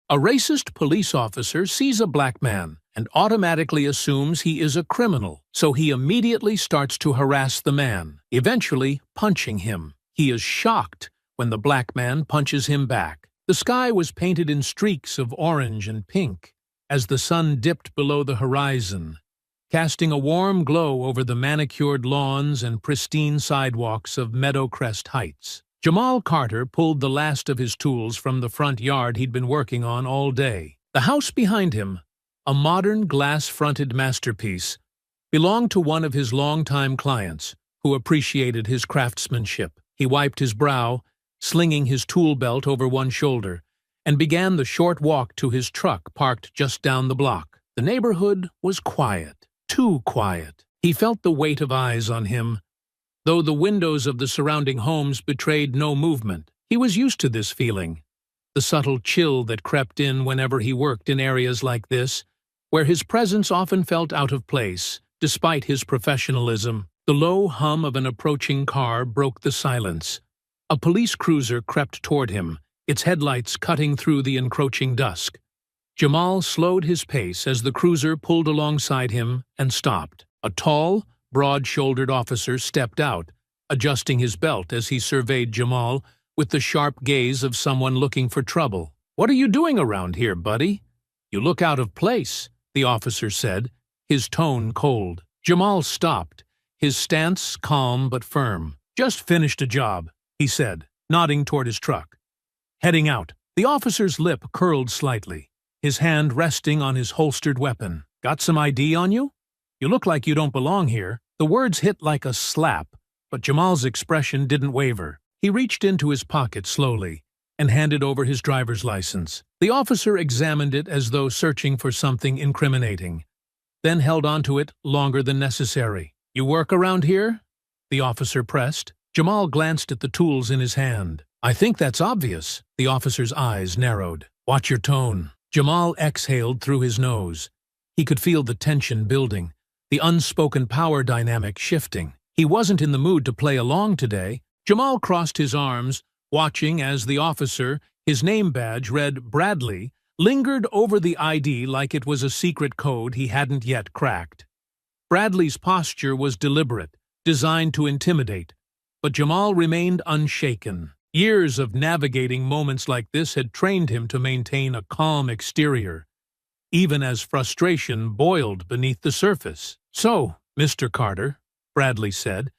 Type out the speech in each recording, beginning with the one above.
A racist police officer sees a black man and automatically assumes he is a criminal, so he immediately starts to harass the man, eventually punching him. He is shocked when the black man punches him back. The sky was painted in streaks of orange and pink as the sun dipped below the horizon, casting a warm glow over the manicured lawns and pristine sidewalks of Meadowcrest Heights. Jamal Carter pulled the last of his tools from the front yard he'd been working on all day. The house behind him, a modern glass-fronted masterpiece, belonged to one of his longtime clients, who appreciated his craftsmanship. He wiped his brow, slinging his tool belt over one shoulder, and began the short walk to his truck parked just down the block. The neighborhood was quiet, too quiet. He felt the weight of eyes on him, though the windows of the surrounding homes betrayed no movement. He was used to this feeling, the subtle chill that crept in whenever he worked in areas like this, where his presence often felt out of place, despite his professionalism. The low hum of an approaching car broke the silence. A police cruiser crept toward him, its headlights cutting through the encroaching dusk. Jamal slowed his pace as the cruiser pulled alongside him and stopped. A tall, broad-shouldered officer stepped out, adjusting his belt as he surveyed Jamal with the sharp gaze of someone looking for trouble. "What are you doing around here, buddy? You look out of place," the officer said, his tone cold. Jamal stopped, his stance calm but firm. "Just finished a job," he said, nodding toward his truck. "Heading out." The officer's lip curled slightly, his hand resting on his holstered weapon. "Got some ID on you? You look like you don't belong here." The words hit like a slap, but Jamal's expression didn't waver. He reached into his pocket slowly and handed over his driver's license. The officer examined it as though searching for something incriminating, then held onto it longer than necessary. "You work around here?" the officer pressed. Jamal glanced at the tools in his hand. "I think that's obvious." The officer's eyes narrowed. "Watch your tone." Jamal exhaled through his nose. He could feel the tension building, the unspoken power dynamic shifting. He wasn't in the mood to play along today. Jamal crossed his arms, watching as the officer, his name badge read Bradley, lingered over the ID like it was a secret code he hadn't yet cracked. Bradley's posture was deliberate, designed to intimidate, but Jamal remained unshaken. Years of navigating moments like this had trained him to maintain a calm exterior, even as frustration boiled beneath the surface. "So, Mr. Carter," Bradley said,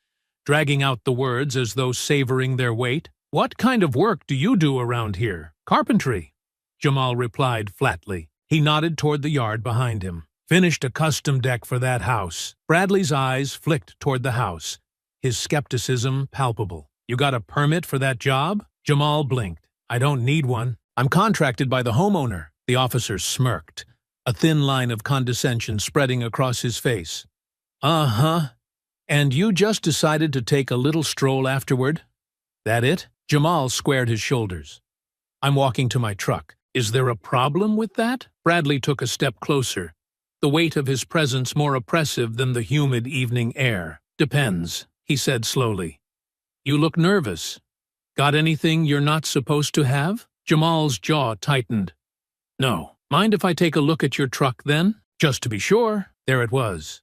dragging out the words as though savoring their weight, "what kind of work do you do around here?" "Carpentry," Jamal replied flatly. He nodded toward the yard behind him. "Finished a custom deck for that house." Bradley's eyes flicked toward the house, his skepticism palpable. "You got a permit for that job?" Jamal blinked. "I don't need one. I'm contracted by the homeowner." The officer smirked, a thin line of condescension spreading across his face. "Uh-huh. And you just decided to take a little stroll afterward? That it?" Jamal squared his shoulders. "I'm walking to my truck. Is there a problem with that?" Bradley took a step closer, the weight of his presence more oppressive than the humid evening air. "Depends," he said slowly. "You look nervous. Got anything you're not supposed to have?" Jamal's jaw tightened. "No. Mind if I take a look at your truck then? Just to be sure." There it was.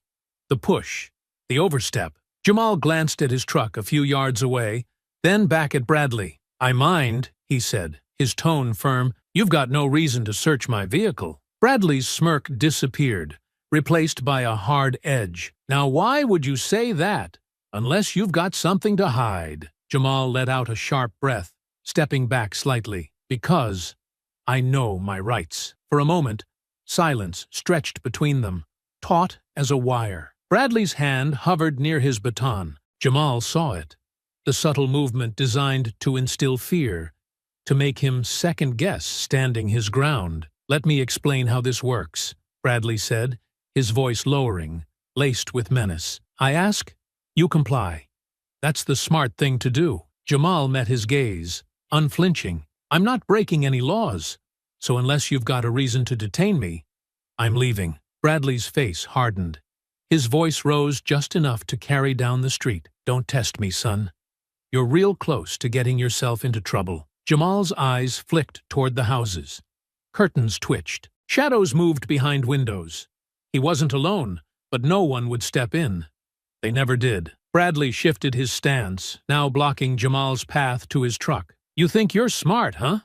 The push. The overstep. Jamal glanced at his truck a few yards away, then back at Bradley. "I mind," he said, his tone firm. "You've got no reason to search my vehicle." Bradley's smirk disappeared, replaced by a hard edge. "Now why would you say that, unless you've got something to hide?" Jamal let out a sharp breath, stepping back slightly. "Because I know my rights." For a moment, silence stretched between them, taut as a wire. Bradley's hand hovered near his baton. Jamal saw it, the subtle movement designed to instill fear, to make him second-guess standing his ground. "Let me explain how this works," Bradley said, his voice lowering, laced with menace. "I ask, you comply. That's the smart thing to do." Jamal met his gaze, unflinching. "I'm not breaking any laws, so unless you've got a reason to detain me, I'm leaving." Bradley's face hardened. His voice rose just enough to carry down the street. "Don't test me, son. You're real close to getting yourself into trouble." Jamal's eyes flicked toward the houses. Curtains twitched. Shadows moved behind windows. He wasn't alone, but no one would step in. They never did. Bradley shifted his stance, now blocking Jamal's path to his truck. "You think you're smart, huh?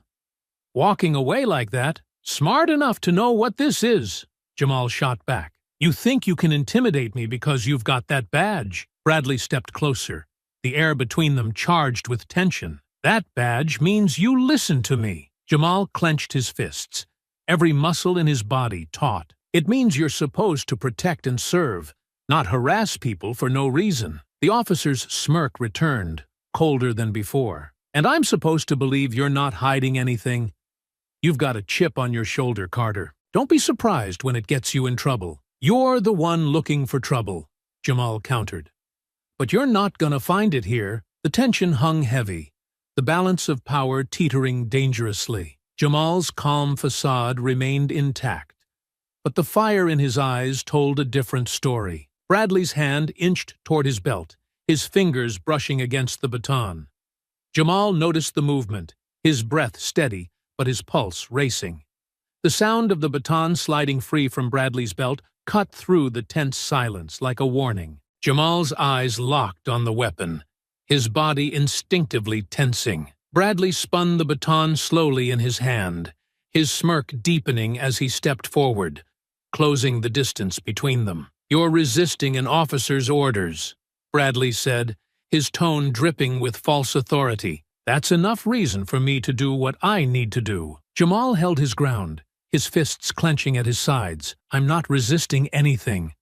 Walking away like that? Smart enough to know what this is," Jamal shot back. "You think you can intimidate me because you've got that badge?" Bradley stepped closer, the air between them charged with tension. "That badge means you listen to me." Jamal clenched his fists, every muscle in his body taut. "It means you're supposed to protect and serve, not harass people for no reason." The officer's smirk returned, colder than before. "And I'm supposed to believe you're not hiding anything? You've got a chip on your shoulder, Carter. Don't be surprised when it gets you in trouble." "You're the one looking for trouble," Jamal countered. "But you're not gonna find it here." The tension hung heavy, the balance of power teetering dangerously. Jamal's calm facade remained intact, but the fire in his eyes told a different story. Bradley's hand inched toward his belt, his fingers brushing against the baton. Jamal noticed the movement, his breath steady, but his pulse racing. The sound of the baton sliding free from Bradley's belt cut through the tense silence like a warning. Jamal's eyes locked on the weapon, his body instinctively tensing. Bradley spun the baton slowly in his hand, his smirk deepening as he stepped forward, closing the distance between them. "You're resisting an officer's orders," Bradley said, his tone dripping with false authority. "That's enough reason for me to do what I need to do." Jamal held his ground, his fists clenching at his sides. "I'm not resisting anything.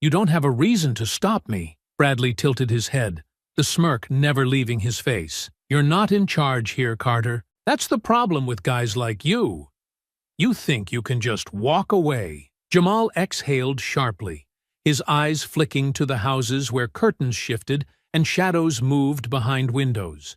You don't have a reason to stop me." Bradley tilted his head, the smirk never leaving his face. "You're not in charge here, Carter. That's the problem with guys like you. You think you can just walk away." Jamal exhaled sharply, his eyes flicking to the houses where curtains shifted and shadows moved behind windows.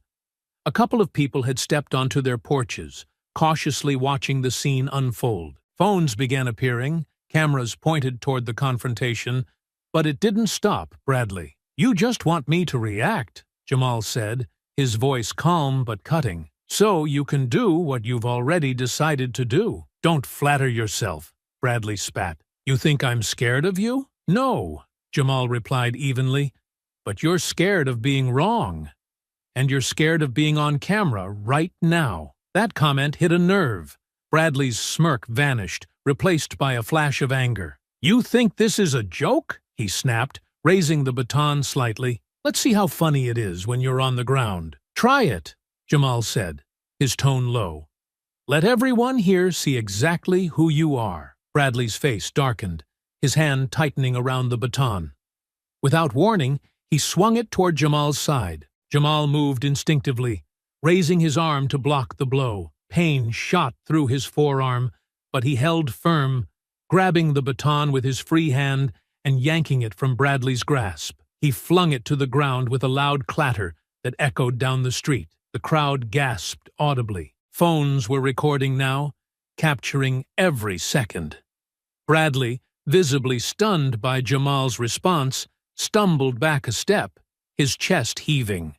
A couple of people had stepped onto their porches, cautiously watching the scene unfold. Phones began appearing, cameras pointed toward the confrontation, but it didn't stop Bradley. "You just want me to react," Jamal said, his voice calm but cutting. "So you can do what you've already decided to do." "Don't flatter yourself," Bradley spat. "You think I'm scared of you?" "No," Jamal replied evenly, "but you're scared of being wrong. And you're scared of being on camera right now." That comment hit a nerve. Bradley's smirk vanished, replaced by a flash of anger. "You think this is a joke?" he snapped, raising the baton slightly. "Let's see how funny it is when you're on the ground." "Try it," Jamal said, his tone low. "Let everyone here see exactly who you are." Bradley's face darkened, his hand tightening around the baton. Without warning, he swung it toward Jamal's side. Jamal moved instinctively, raising his arm to block the blow. Pain shot through his forearm, but he held firm, grabbing the baton with his free hand and yanking it from Bradley's grasp. He flung it to the ground with a loud clatter that echoed down the street. The crowd gasped audibly. Phones were recording now, capturing every second. Bradley, visibly stunned by Jamal's response, stumbled back a step, his chest heaving.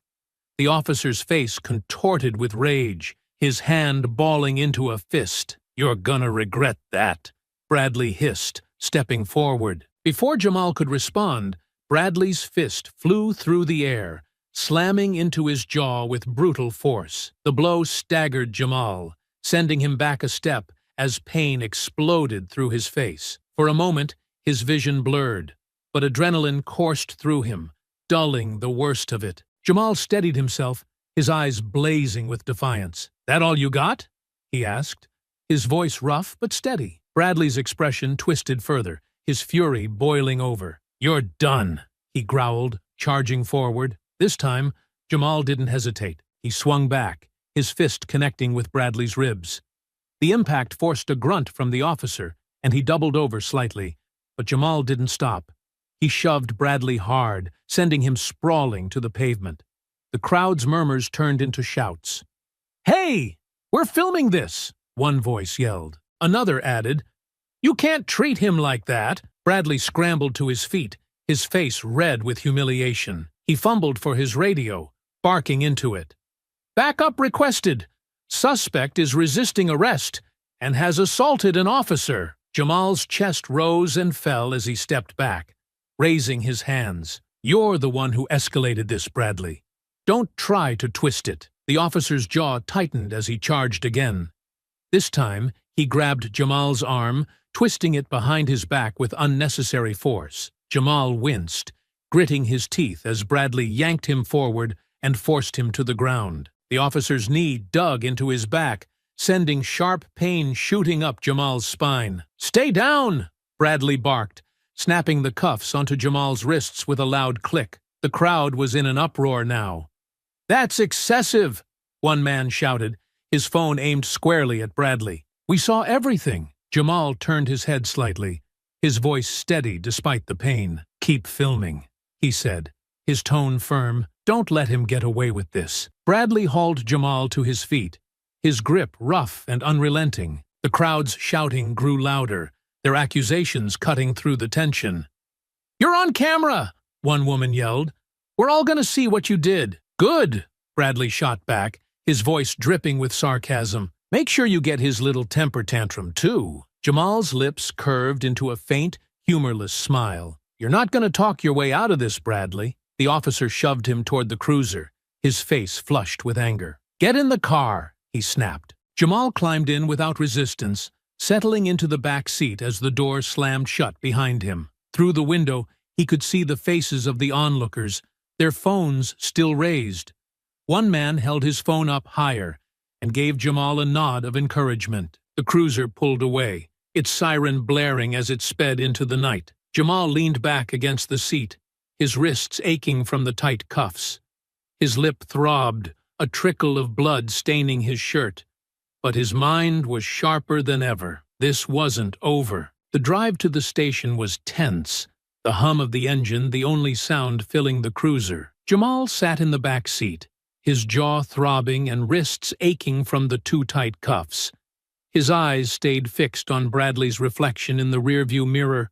The officer's face contorted with rage, his hand balling into a fist. "You're gonna regret that," Bradley hissed, stepping forward. Before Jamal could respond, Bradley's fist flew through the air, slamming into his jaw with brutal force. The blow staggered Jamal, sending him back a step as pain exploded through his face. For a moment, his vision blurred, but adrenaline coursed through him, dulling the worst of it. Jamal steadied himself, his eyes blazing with defiance. "That all you got?" he asked, his voice rough but steady. Bradley's expression twisted further, his fury boiling over. "You're done," he growled, charging forward. This time, Jamal didn't hesitate. He swung back, his fist connecting with Bradley's ribs. The impact forced a grunt from the officer, and he doubled over slightly, but Jamal didn't stop. He shoved Bradley hard, sending him sprawling to the pavement. The crowd's murmurs turned into shouts. "Hey, we're filming this!" one voice yelled. Another added, "You can't treat him like that!" Bradley scrambled to his feet, his face red with humiliation. He fumbled for his radio, barking into it. "Backup requested! Suspect is resisting arrest. and has assaulted an officer. Jamal's chest rose and fell as he stepped back, raising his hands. You're the one who escalated this, Bradley. Don't try to twist it. The officer's jaw tightened as he charged again. This time, he grabbed Jamal's arm, twisting it behind his back with unnecessary force. Jamal winced, gritting his teeth as Bradley yanked him forward and forced him to the ground. The officer's knee dug into his back, sending sharp pain shooting up Jamal's spine. "Stay down!" Bradley barked, snapping the cuffs onto Jamal's wrists with a loud click. The crowd was in an uproar now. "That's excessive!" one man shouted, his phone aimed squarely at Bradley. "We saw everything." Jamal turned his head slightly, his voice steady despite the pain. "Keep filming," he said, his tone firm. "Don't let him get away with this." Bradley hauled Jamal to his feet, his grip rough and unrelenting. The crowd's shouting grew louder, their accusations cutting through the tension. "You're on camera!" one woman yelled. "We're all gonna see what you did." "Good," Bradley shot back, his voice dripping with sarcasm. "Make sure you get his little temper tantrum, too." Jamal's lips curved into a faint, humorless smile. "You're not gonna talk your way out of this, Bradley." The officer shoved him toward the cruiser, his face flushed with anger. "Get in the car," he snapped. Jamal climbed in without resistance, settling into the back seat as the door slammed shut behind him. Through the window, he could see the faces of the onlookers, their phones still raised. One man held his phone up higher and gave Jamal a nod of encouragement. The cruiser pulled away, its siren blaring as it sped into the night. Jamal leaned back against the seat, his wrists aching from the tight cuffs. His lip throbbed, a trickle of blood staining his shirt. But his mind was sharper than ever. This wasn't over. The drive to the station was tense, the hum of the engine the only sound filling the cruiser. Jamal sat in the back seat, his jaw throbbing and wrists aching from the too tight cuffs. His eyes stayed fixed on Bradley's reflection in the rearview mirror,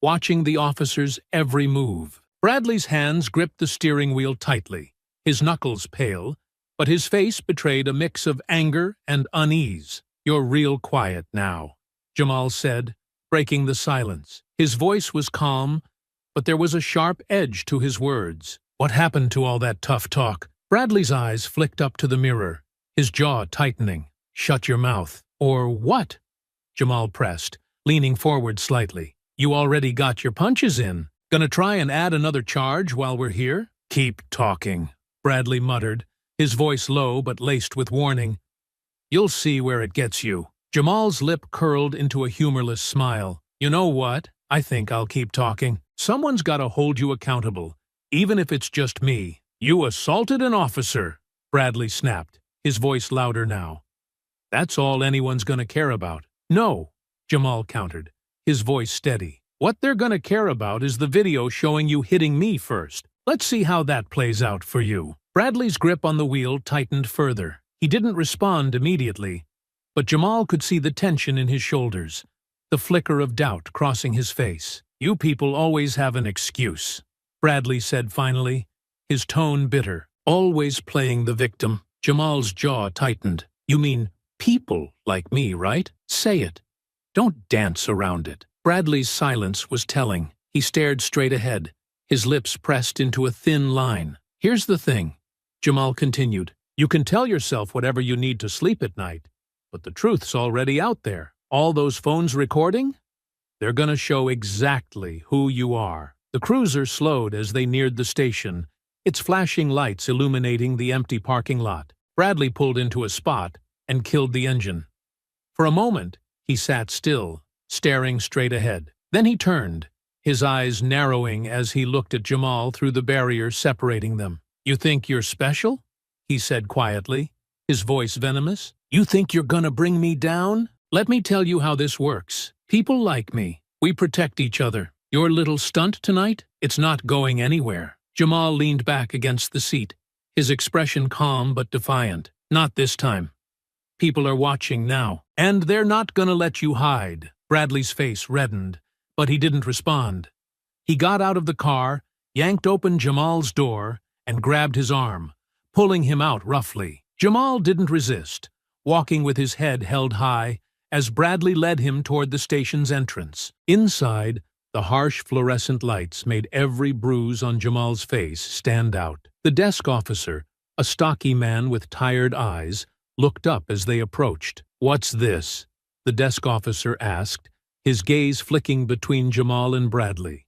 watching the officer's every move. Bradley's hands gripped the steering wheel tightly, his knuckles pale, but his face betrayed a mix of anger and unease. "You're real quiet now," Jamal said, breaking the silence. His voice was calm, but there was a sharp edge to his words. "What happened to all that tough talk?" Bradley's eyes flicked up to the mirror, his jaw tightening. "Shut your mouth." "Or what?" Jamal pressed, leaning forward slightly. "You already got your punches in. Gonna try and add another charge while we're here?" "Keep talking," Bradley muttered, his voice low but laced with warning. "You'll see where it gets you." Jamal's lip curled into a humorless smile. "You know what? I think I'll keep talking. Someone's gotta hold you accountable, even if it's just me." "You assaulted an officer," Bradley snapped, his voice louder now. "That's all anyone's gonna care about." "No," Jamal countered, his voice steady. "What they're gonna care about is the video showing you hitting me first. Let's see how that plays out for you." Bradley's grip on the wheel tightened further. He didn't respond immediately, but Jamal could see the tension in his shoulders, the flicker of doubt crossing his face. "You people always have an excuse," Bradley said finally, his tone bitter. "Always playing the victim." Jamal's jaw tightened. "You mean people like me, right? Say it. Don't dance around it." Bradley's silence was telling. He stared straight ahead, his lips pressed into a thin line. "Here's the thing," Jamal continued. "You can tell yourself whatever you need to sleep at night, but the truth's already out there. All those phones recording? They're gonna show exactly who you are." The cruiser slowed as they neared the station, its flashing lights illuminating the empty parking lot. Bradley pulled into a spot and killed the engine. For a moment, he sat still, staring straight ahead. Then he turned, his eyes narrowing as he looked at Jamal through the barrier separating them. "You think you're special?" he said quietly, his voice venomous. "You think you're gonna bring me down? Let me tell you how this works. People like me. We protect each other. Your little stunt tonight? It's not going anywhere." Jamal leaned back against the seat, his expression calm but defiant. "Not this time. People are watching now, and they're not gonna let you hide." Bradley's face reddened, but he didn't respond. He got out of the car, yanked open Jamal's door, and grabbed his arm, pulling him out roughly. Jamal didn't resist, walking with his head held high as Bradley led him toward the station's entrance. Inside, the harsh fluorescent lights made every bruise on Jamal's face stand out. The desk officer, a stocky man with tired eyes, looked up as they approached. "What's this?" the desk officer asked, his gaze flicking between Jamal and Bradley.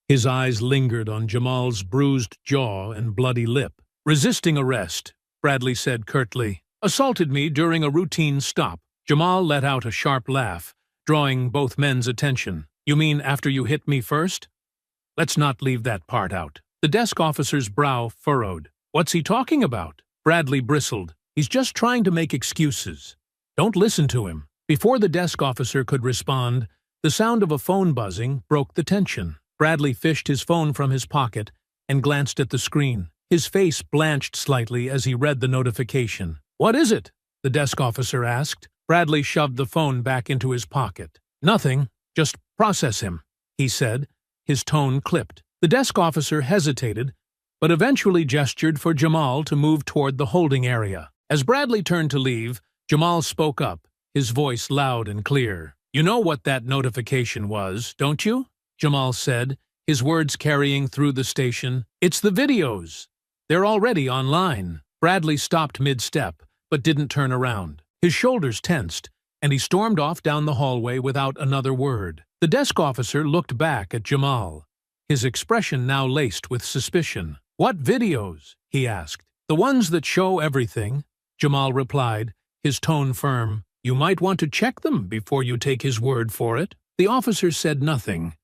His eyes lingered on Jamal's bruised jaw and bloody lip. "Resisting arrest," Bradley said curtly. "Assaulted me during a routine stop." Jamal let out a sharp laugh, drawing both men's attention. "You mean after you hit me first? Let's not leave that part out." The desk officer's brow furrowed. "What's he talking about?" Bradley bristled. "He's just trying to make excuses. Don't listen to him." Before the desk officer could respond, the sound of a phone buzzing broke the tension. Bradley fished his phone from his pocket and glanced at the screen. His face blanched slightly as he read the notification. "What is it?" the desk officer asked. Bradley shoved the phone back into his pocket. "Nothing. Just process him," he said, his tone clipped. The desk officer hesitated, but eventually gestured for Jamal to move toward the holding area. As Bradley turned to leave, Jamal spoke up, his voice loud and clear. "You know what that notification was, don't you?" Jamal said, his words carrying through the station. "It's the videos. They're already online." Bradley stopped mid-step, but didn't turn around. His shoulders tensed, and he stormed off down the hallway without another word. The desk officer looked back at Jamal, his expression now laced with suspicion. "What videos?" he asked. "The ones that show everything," Jamal replied, his tone firm. "You might want to check them before you take his word for it." The officer said nothing,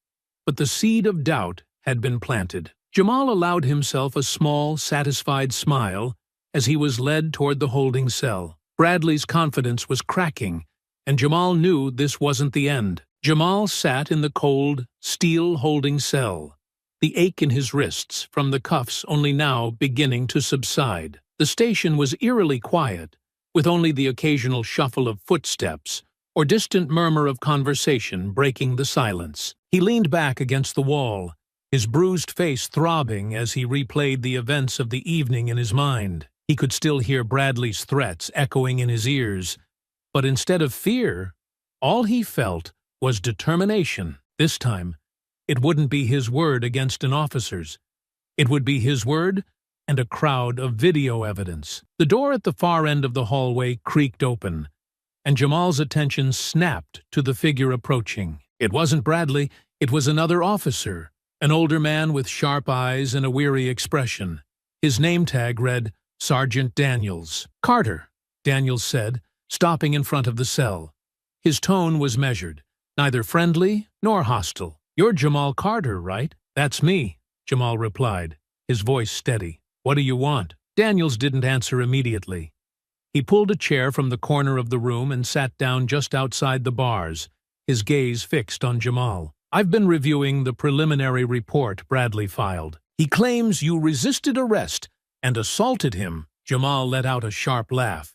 but the seed of doubt had been planted. Jamal allowed himself a small, satisfied smile as he was led toward the holding cell. Bradley's confidence was cracking, and Jamal knew this wasn't the end. Jamal sat in the cold, steel holding cell, the ache in his wrists from the cuffs only now beginning to subside. The station was eerily quiet, with only the occasional shuffle of footsteps or distant murmur of conversation breaking the silence. He leaned back against the wall, his bruised face throbbing as he replayed the events of the evening in his mind. He could still hear Bradley's threats echoing in his ears, but instead of fear, all he felt was determination. This time, it wouldn't be his word against an officer's. It would be his word and a crowd of video evidence. The door at the far end of the hallway creaked open, and Jamal's attention snapped to the figure approaching. It wasn't Bradley, it was another officer, an older man with sharp eyes and a weary expression. His name tag read, Sergeant Daniels. "Carter," Daniels said, stopping in front of the cell. His tone was measured, neither friendly nor hostile. "You're Jamal Carter, right?" "That's me," Jamal replied, his voice steady. "What do you want?" Daniels didn't answer immediately. He pulled a chair from the corner of the room and sat down just outside the bars, his gaze fixed on Jamal. "I've been reviewing the preliminary report Bradley filed. He claims you resisted arrest and assaulted him." Jamal let out a sharp laugh.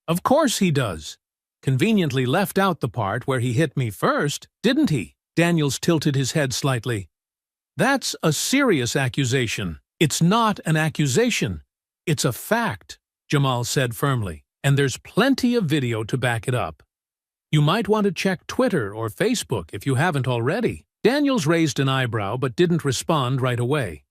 "Of course he does. Conveniently left out the part where he hit me first, didn't he?" Daniels tilted his head slightly. "That's a serious accusation." "It's not an accusation. It's a fact," Jamal said firmly, "and there's plenty of video to back it up. You might want to check Twitter or Facebook if you haven't already." Daniels raised an eyebrow but didn't respond right away.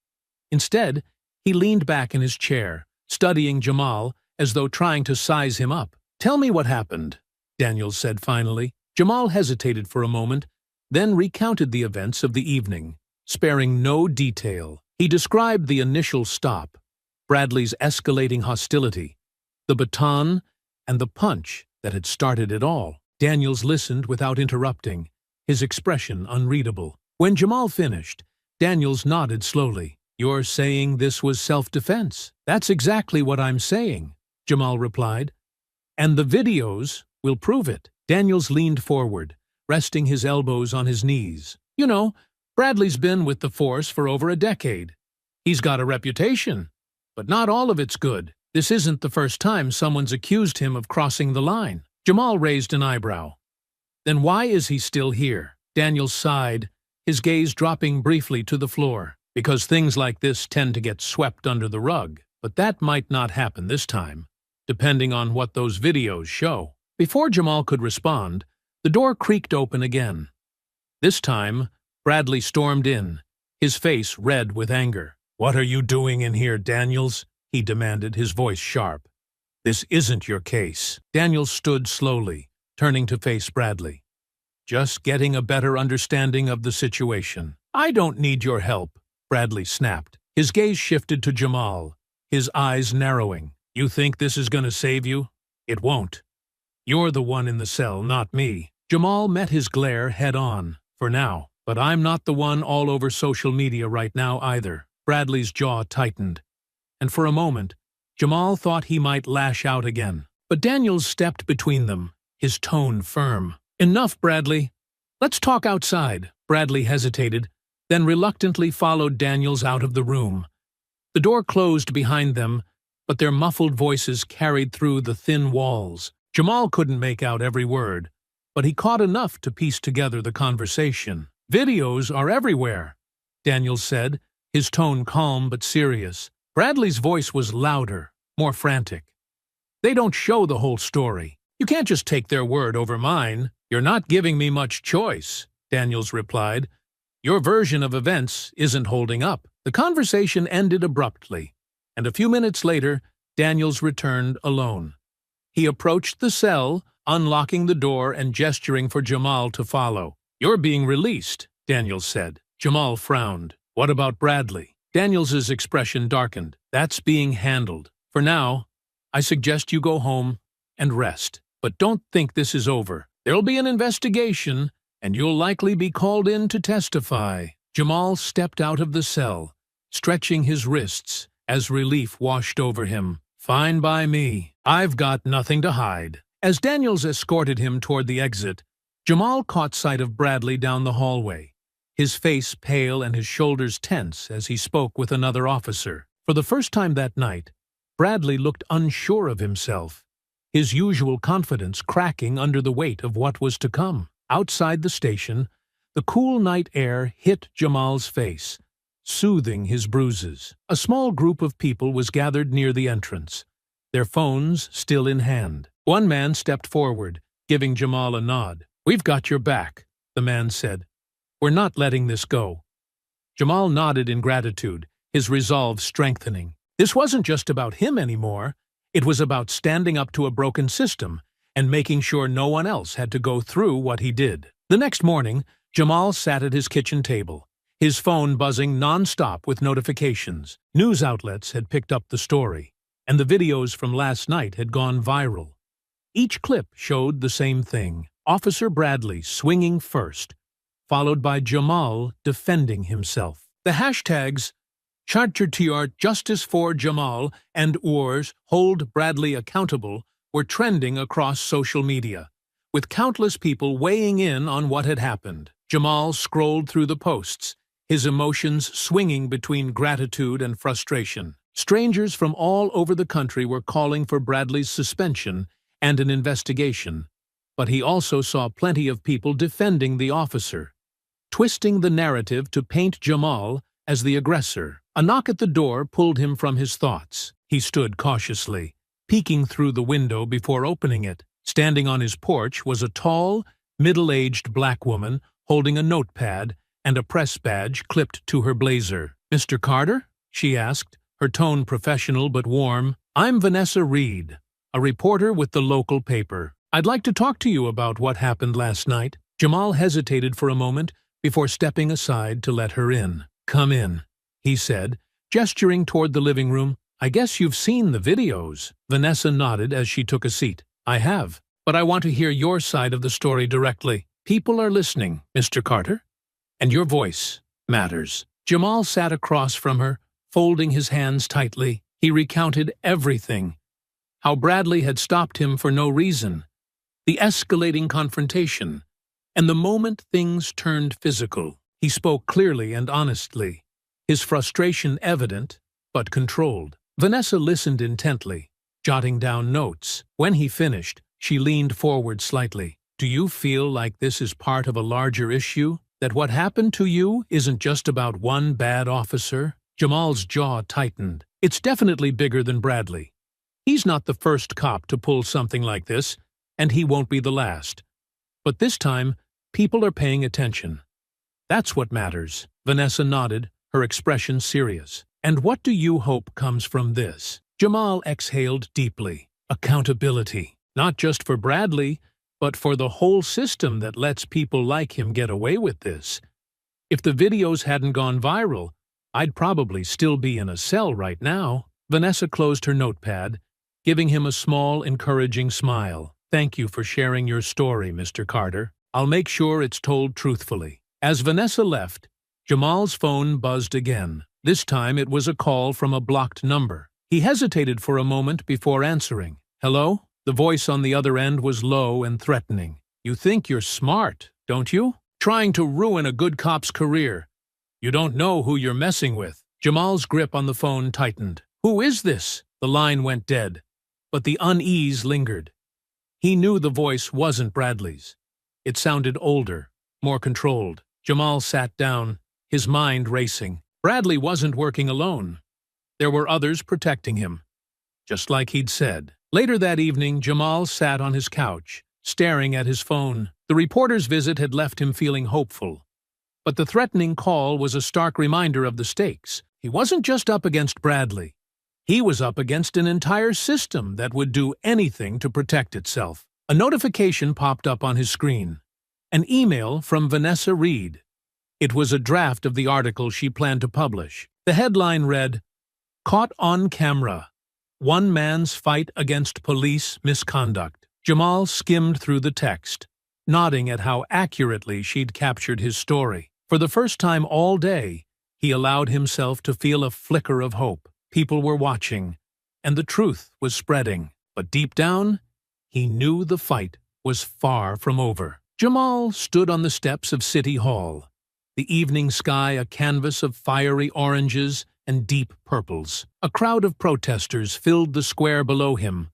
Instead, he leaned back in his chair, studying Jamal as though trying to size him up. "Tell me what happened," Daniels said finally. Jamal hesitated for a moment, then recounted the events of the evening, sparing no detail. He described the initial stop, Bradley's escalating hostility, the baton, and the punch that had started it all. Daniels listened without interrupting, his expression unreadable. When Jamal finished, Daniels nodded slowly. "You're saying this was self-defense?" "That's exactly what I'm saying," Jamal replied. "And the videos will prove it." Daniels leaned forward, resting his elbows on his knees. "You know, Bradley's been with the force for over a decade. He's got a reputation, but not all of it's good. This isn't the first time someone's accused him of crossing the line." Jamal raised an eyebrow. "Then why is he still here?" Daniels sighed, his gaze dropping briefly to the floor. "Because things like this tend to get swept under the rug. But that might not happen this time, depending on what those videos show." Before Jamal could respond, The door creaked open again. This time, Bradley stormed in, his face red with anger. "What are you doing in here, Daniels?" he demanded, his voice sharp. "This isn't your case." Daniels stood slowly, turning to face Bradley. "Just getting a better understanding of the situation." "I don't need your help," Bradley snapped. His gaze shifted to Jamal, his eyes narrowing. "You think this is going to save you? It won't. You're the one in the cell, not me." Jamal met his glare head-on, for now. "But I'm not the one all over social media right now either." Bradley's jaw tightened, and for a moment, Jamal thought he might lash out again. But Daniels stepped between them, his tone firm. "Enough, Bradley. Let's talk outside." Bradley hesitated, then reluctantly followed Daniels out of the room. The door closed behind them, but their muffled voices carried through the thin walls. Jamal couldn't make out every word, but he caught enough to piece together the conversation. "Videos are everywhere," Daniels said, his tone calm but serious. Bradley's voice was louder, more frantic. "They don't show the whole story. You can't just take their word over mine." "You're not giving me much choice," Daniels replied. "Your version of events isn't holding up." The conversation ended abruptly, and a few minutes later, Daniels returned alone. He approached the cell, unlocking the door and gesturing for Jamal to follow. "You're being released," Daniels said. Jamal frowned. "What about Bradley?" Daniels's expression darkened. "That's being handled. For now, I suggest you go home and rest. But don't think this is over. There'll be an investigation, and you'll likely be called in to testify." Jamal stepped out of the cell, stretching his wrists as relief washed over him. "Fine by me. I've got nothing to hide." As Daniels escorted him toward the exit, Jamal caught sight of Bradley down the hallway, his face pale and his shoulders tense as he spoke with another officer. For the first time that night, Bradley looked unsure of himself, his usual confidence cracking under the weight of what was to come. Outside the station, the cool night air hit Jamal's face, soothing his bruises. A small group of people was gathered near the entrance, their phones still in hand. One man stepped forward, giving Jamal a nod. "We've got your back," the man said. "We're not letting this go." Jamal nodded in gratitude, his resolve strengthening. This wasn't just about him anymore. It was about standing up to a broken system and making sure no one else had to go through what he did. The next morning, Jamal sat at his kitchen table, his phone buzzing non-stop with notifications. News outlets had picked up the story, and the videos from last night had gone viral. Each clip showed the same thing: Officer Bradley swinging first, followed by Jamal defending himself. The hashtags #CharterTR Justice for Jamal and #Urs Hold Bradley Accountable were trending across social media, with countless people weighing in on what had happened. Jamal scrolled through the posts, his emotions swinging between gratitude and frustration. Strangers from all over the country were calling for Bradley's suspension and an investigation, but he also saw plenty of people defending the officer, twisting the narrative to paint Jamal as the aggressor. A knock at the door pulled him from his thoughts. He stood cautiously, peeking through the window before opening it. Standing on his porch was a tall, middle-aged black woman holding a notepad and a press badge clipped to her blazer. "Mr. Carter?" she asked, her tone professional but warm. "I'm Vanessa Reed, a reporter with the local paper. I'd like to talk to you about what happened last night." Jamal hesitated for a moment before stepping aside to let her in. "Come in," he said, gesturing toward the living room. "I guess you've seen the videos." Vanessa nodded as she took a seat. "I have, but I want to hear your side of the story directly." "People are listening, Mr. Carter, and your voice matters." Jamal sat across from her, folding his hands tightly. He recounted everything: how Bradley had stopped him for no reason, the escalating confrontation, and the moment things turned physical. He spoke clearly and honestly, his frustration evident but controlled. Vanessa listened intently, jotting down notes. When he finished, she leaned forward slightly. "Do you feel like this is part of a larger issue? That what happened to you isn't just about one bad officer?" Jamal's jaw tightened. "It's definitely bigger than Bradley. He's not the first cop to pull something like this, and he won't be the last. But this time, people are paying attention. That's what matters. Vanessa nodded, her expression serious. And what do you hope comes from this? Jamal exhaled deeply. Accountability. Not just for Bradley, but for the whole system that lets people like him get away with this. If the videos hadn't gone viral, I'd probably still be in a cell right now. Vanessa closed her notepad, giving him a small, encouraging smile. Thank you for sharing your story, Mr. Carter. I'll make sure it's told truthfully. As Vanessa left, Jamal's phone buzzed again. This time it was a call from a blocked number. He hesitated for a moment before answering. Hello? The voice on the other end was low and threatening. You think you're smart, don't you? Trying to ruin a good cop's career. You don't know who you're messing with. Jamal's grip on the phone tightened. Who is this? The line went dead, but the unease lingered. He knew the voice wasn't Bradley's. It sounded older, more controlled. Jamal sat down, his mind racing. Bradley wasn't working alone. There were others protecting him, just like he'd said. Later that evening, Jamal sat on his couch, staring at his phone. The reporter's visit had left him feeling hopeful. But the threatening call was a stark reminder of the stakes. He wasn't just up against Bradley. He was up against an entire system that would do anything to protect itself. A notification popped up on his screen. An email from Vanessa Reed. It was a draft of the article she planned to publish. The headline read, Caught on Camera. One man's fight against police misconduct. Jamal skimmed through the text, nodding at how accurately she'd captured his story. For the first time all day, he allowed himself to feel a flicker of hope. People were watching, and the truth was spreading. But deep down, he knew the fight was far from over. Jamal stood on the steps of City Hall, the evening sky a canvas of fiery oranges and deep purples. A crowd of protesters filled the square below him,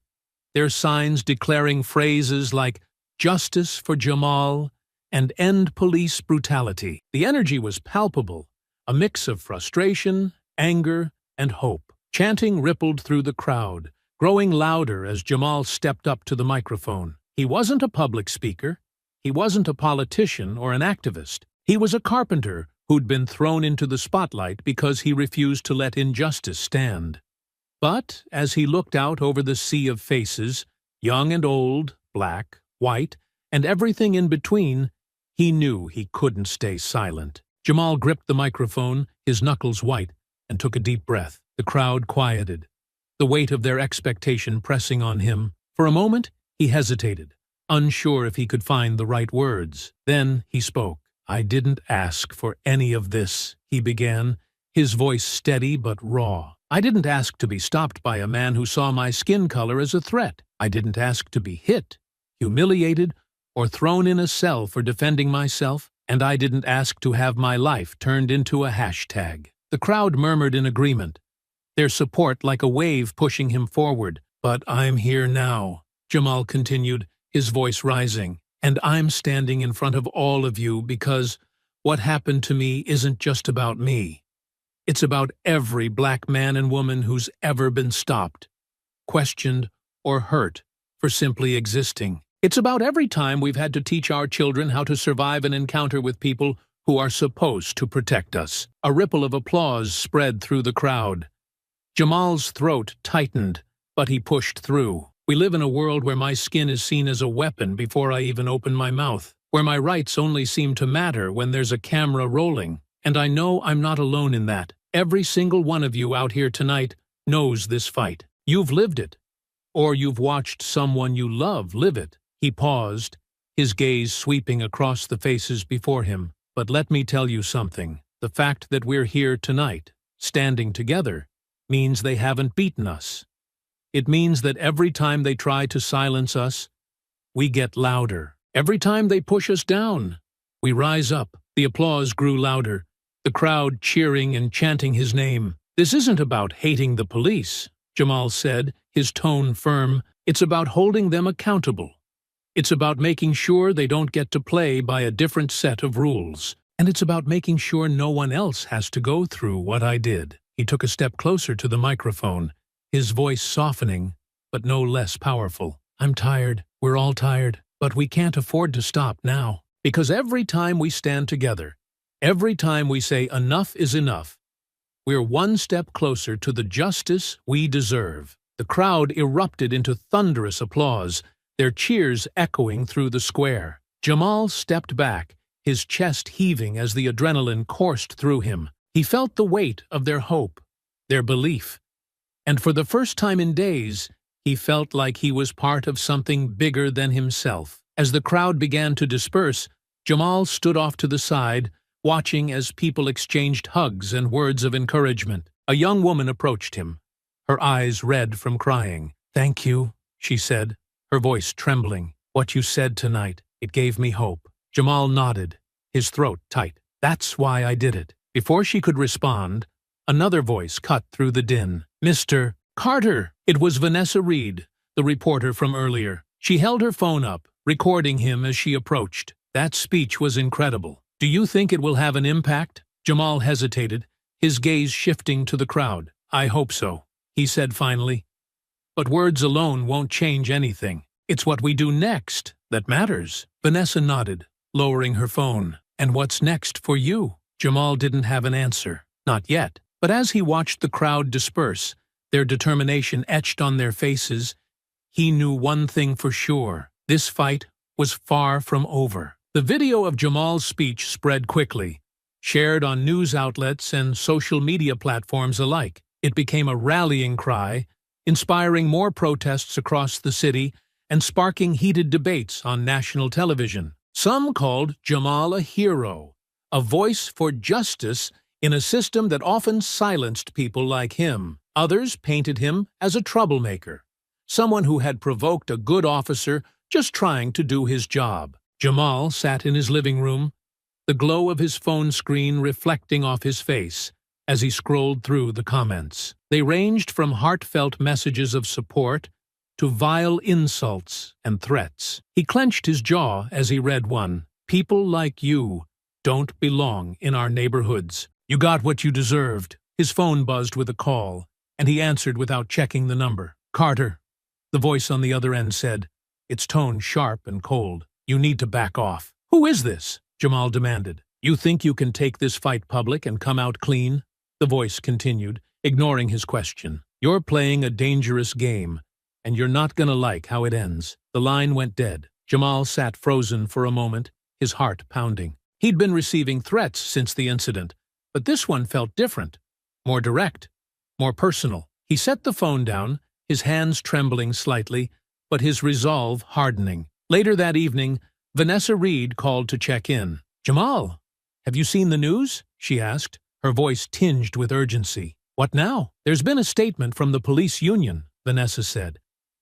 their signs declaring phrases like "Justice for Jamal" and "End police brutality." The energy was palpable, a mix of frustration, anger, and hope. Chanting rippled through the crowd, growing louder as Jamal stepped up to the microphone. He wasn't a public speaker. He wasn't a politician or an activist. He was a carpenter who'd been thrown into the spotlight because he refused to let injustice stand. But as he looked out over the sea of faces, young and old, black, white, and everything in between, he knew he couldn't stay silent. Jamal gripped the microphone, his knuckles white, and took a deep breath. The crowd quieted, the weight of their expectation pressing on him. For a moment, he hesitated, unsure if he could find the right words. Then he spoke. I didn't ask for any of this, he began, his voice steady but raw. I didn't ask to be stopped by a man who saw my skin color as a threat. I didn't ask to be hit, humiliated, or thrown in a cell for defending myself, and I didn't ask to have my life turned into a hashtag. The crowd murmured in agreement, their support like a wave pushing him forward. But I'm here now, Jamal continued, his voice rising, and I'm standing in front of all of you because what happened to me isn't just about me. It's about every black man and woman who's ever been stopped, questioned, or hurt for simply existing. It's about every time we've had to teach our children how to survive an encounter with people who are supposed to protect us. A ripple of applause spread through the crowd. Jamal's throat tightened, but he pushed through. We live in a world where my skin is seen as a weapon before I even open my mouth, where my rights only seem to matter when there's a camera rolling. And I know I'm not alone in that. Every single one of you out here tonight knows this fight. You've lived it, or you've watched someone you love live it. He paused, his gaze sweeping across the faces before him. But let me tell you something. The fact that we're here tonight, standing together, means they haven't beaten us. It means that every time they try to silence us, we get louder. Every time they push us down, we rise up. The applause grew louder, the crowd cheering and chanting his name. This isn't about hating the police, Jamal said, his tone firm. It's about holding them accountable. It's about making sure they don't get to play by a different set of rules. And it's about making sure no one else has to go through what I did. He took a step closer to the microphone, his voice softening, but no less powerful. I'm tired. We're all tired. But we can't afford to stop now. Because every time we stand together, every time we say enough is enough, we're one step closer to the justice we deserve." The crowd erupted into thunderous applause, their cheers echoing through the square. Jamal stepped back, his chest heaving as the adrenaline coursed through him. He felt the weight of their hope, their belief. And for the first time in days, he felt like he was part of something bigger than himself. As the crowd began to disperse, Jamal stood off to the side, watching as people exchanged hugs and words of encouragement. A young woman approached him, her eyes red from crying. "Thank you," she said, her voice trembling. "What you said tonight, it gave me hope." Jamal nodded, his throat tight. "That's why I did it." Before she could respond, another voice cut through the din. "Mr. Carter!" It was Vanessa Reed, the reporter from earlier. She held her phone up, recording him as she approached. "That speech was incredible. Do you think it will have an impact?" Jamal hesitated, his gaze shifting to the crowd. "I hope so," he said finally. "But words alone won't change anything. It's what we do next that matters." Vanessa nodded, lowering her phone. "And what's next for you?" Jamal didn't have an answer. Not yet. But as he watched the crowd disperse, their determination etched on their faces, he knew one thing for sure. This fight was far from over. The video of Jamal's speech spread quickly, shared on news outlets and social media platforms alike. It became a rallying cry, inspiring more protests across the city and sparking heated debates on national television. Some called Jamal a hero, a voice for justice in a system that often silenced people like him. Others painted him as a troublemaker, someone who had provoked a good officer just trying to do his job. Jamal sat in his living room, the glow of his phone screen reflecting off his face as he scrolled through the comments. They ranged from heartfelt messages of support to vile insults and threats. He clenched his jaw as he read one. "People like you don't belong in our neighborhoods. You got what you deserved." His phone buzzed with a call, and he answered without checking the number. "Carter," the voice on the other end said, its tone sharp and cold. "You need to back off." "Who is this?" Jamal demanded. "You think you can take this fight public and come out clean?" The voice continued, ignoring his question. "You're playing a dangerous game, and you're not gonna like how it ends." The line went dead. Jamal sat frozen for a moment, his heart pounding. He'd been receiving threats since the incident, but this one felt different, more direct, more personal. He set the phone down, his hands trembling slightly, but his resolve hardening. Later that evening, Vanessa Reed called to check in. "Jamal, have you seen the news?" she asked, her voice tinged with urgency. "What now?" "There's been a statement from the police union," Vanessa said.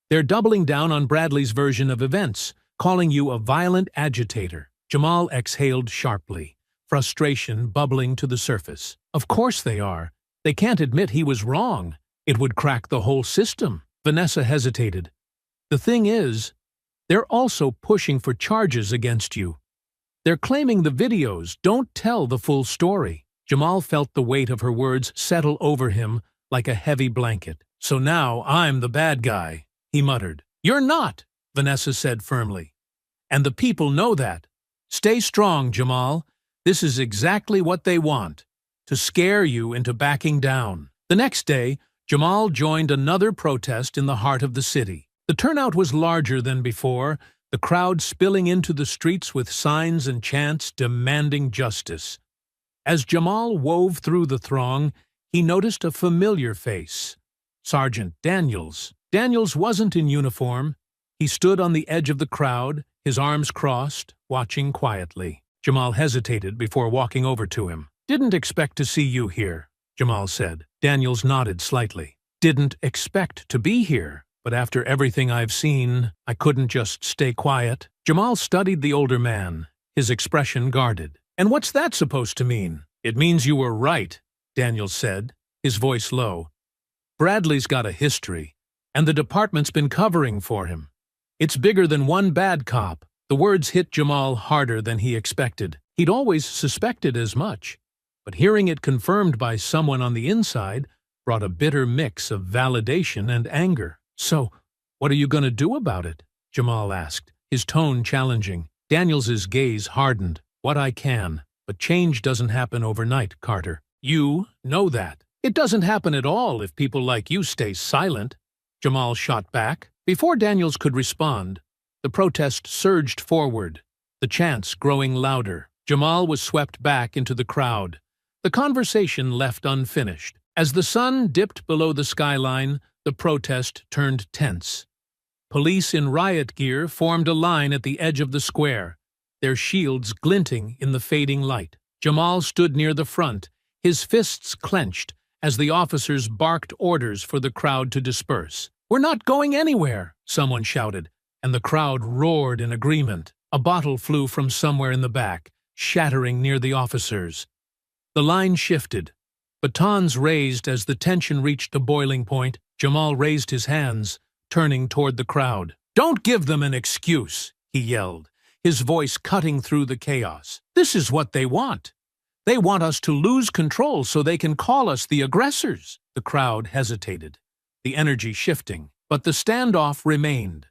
"They're doubling down on Bradley's version of events, calling you a violent agitator." Jamal exhaled sharply, frustration bubbling to the surface. "Of course they are. They can't admit he was wrong. It would crack the whole system." Vanessa hesitated. "The thing is, they're also pushing for charges against you. They're claiming the videos don't tell the full story." Jamal felt the weight of her words settle over him like a heavy blanket. "So now I'm the bad guy," he muttered. "You're not," Vanessa said firmly. "And the people know that. Stay strong, Jamal. This is exactly what they want, to scare you into backing down." The next day, Jamal joined another protest in the heart of the city. The turnout was larger than before, the crowd spilling into the streets with signs and chants demanding justice. As Jamal wove through the throng, he noticed a familiar face. Sergeant Daniels. Daniels wasn't in uniform. He stood on the edge of the crowd, his arms crossed, watching quietly. Jamal hesitated before walking over to him. "Didn't expect to see you here," Jamal said. Daniels nodded slightly. "Didn't expect to be here, but after everything I've seen, I couldn't just stay quiet." Jamal studied the older man, his expression guarded. "And what's that supposed to mean?" "It means you were right," Daniels said, his voice low. "Bradley's got a history, and the department's been covering for him. It's bigger than one bad cop." The words hit Jamal harder than he expected. He'd always suspected as much, but hearing it confirmed by someone on the inside brought a bitter mix of validation and anger. "So, what are you going to do about it?" Jamal asked, his tone challenging. Daniels's gaze hardened. What I can. But change doesn't happen overnight, Carter. You know that. It doesn't happen at all if people like you stay silent, Jamal shot back. Before Daniels could respond, the protest surged forward, the chants growing louder. Jamal was swept back into the crowd. The conversation left unfinished. As the sun dipped below the skyline, the protest turned tense. Police in riot gear formed a line at the edge of the square, their shields glinting in the fading light. Jamal stood near the front, his fists clenched, as the officers barked orders for the crowd to disperse. "We're not going anywhere," someone shouted, and the crowd roared in agreement. A bottle flew from somewhere in the back, shattering near the officers. The line shifted. Batons raised as the tension reached a boiling point. Jamal raised his hands, turning toward the crowd. "Don't give them an excuse," he yelled, his voice cutting through the chaos. "This is what they want. They want us to lose control so they can call us the aggressors." The crowd hesitated, the energy shifting, but the standoff remained.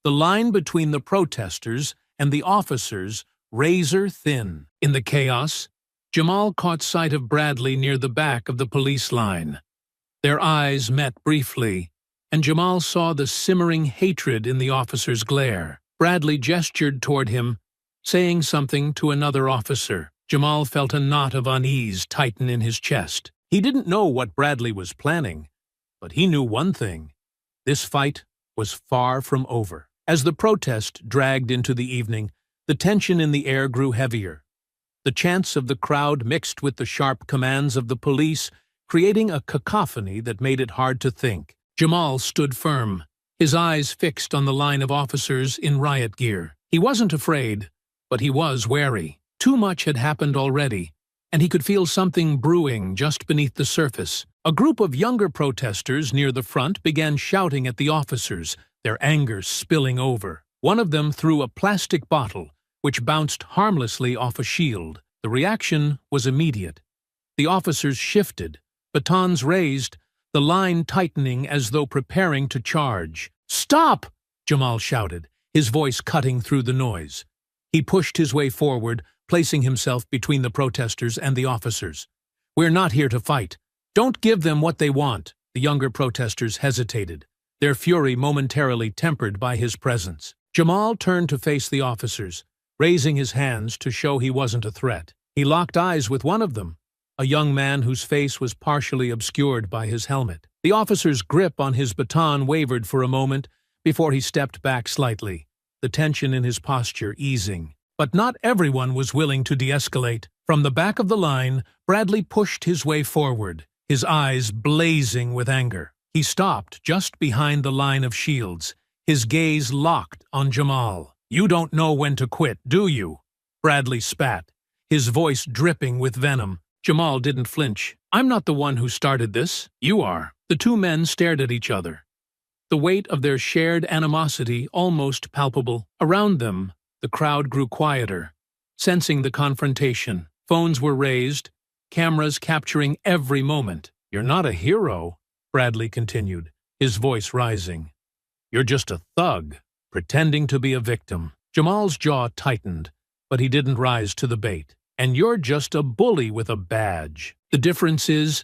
The line between the protesters and the officers razor thin. In the chaos, Jamal caught sight of Bradley near the back of the police line. Their eyes met briefly, and Jamal saw the simmering hatred in the officer's glare. Bradley gestured toward him, saying something to another officer. Jamal felt a knot of unease tighten in his chest. He didn't know what Bradley was planning, but he knew one thing. This fight was far from over. As the protest dragged into the evening, the tension in the air grew heavier. The chants of the crowd mixed with the sharp commands of the police, creating a cacophony that made it hard to think. Jamal stood firm, his eyes fixed on the line of officers in riot gear. He wasn't afraid, but he was wary. Too much had happened already, and he could feel something brewing just beneath the surface. A group of younger protesters near the front began shouting at the officers, their anger spilling over. One of them threw a plastic bottle, which bounced harmlessly off a shield. The reaction was immediate. The officers shifted, batons raised, the line tightening as though preparing to charge. "Stop!" Jamal shouted, his voice cutting through the noise. He pushed his way forward, placing himself between the protesters and the officers. "We're not here to fight. Don't give them what they want." The younger protesters hesitated, their fury momentarily tempered by his presence. Jamal turned to face the officers, raising his hands to show he wasn't a threat. He locked eyes with one of them, a young man whose face was partially obscured by his helmet. The officer's grip on his baton wavered for a moment before he stepped back slightly, the tension in his posture easing. But not everyone was willing to de-escalate. From the back of the line, Bradley pushed his way forward, his eyes blazing with anger. He stopped just behind the line of shields, his gaze locked on Jamal. "You don't know when to quit, do you?" Bradley spat, his voice dripping with venom. Jamal didn't flinch. "I'm not the one who started this. You are." The two men stared at each other, the weight of their shared animosity almost palpable. Around them, the crowd grew quieter, sensing the confrontation. Phones were raised, cameras capturing every moment. "You're not a hero," Bradley continued, his voice rising. "You're just a thug, pretending to be a victim." Jamal's jaw tightened, but he didn't rise to the bait. "And you're just a bully with a badge. The difference is,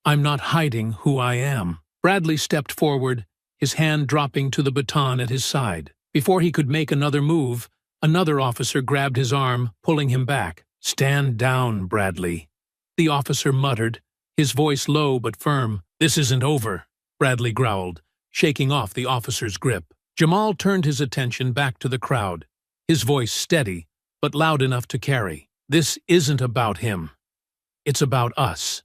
I'm not hiding who I am." Bradley stepped forward, his hand dropping to the baton at his side. Before he could make another move, another officer grabbed his arm, pulling him back. "Stand down, Bradley," the officer muttered, his voice low but firm. "This isn't over," Bradley growled, shaking off the officer's grip. Jamal turned his attention back to the crowd, his voice steady, but loud enough to carry. "This isn't about him. It's about us.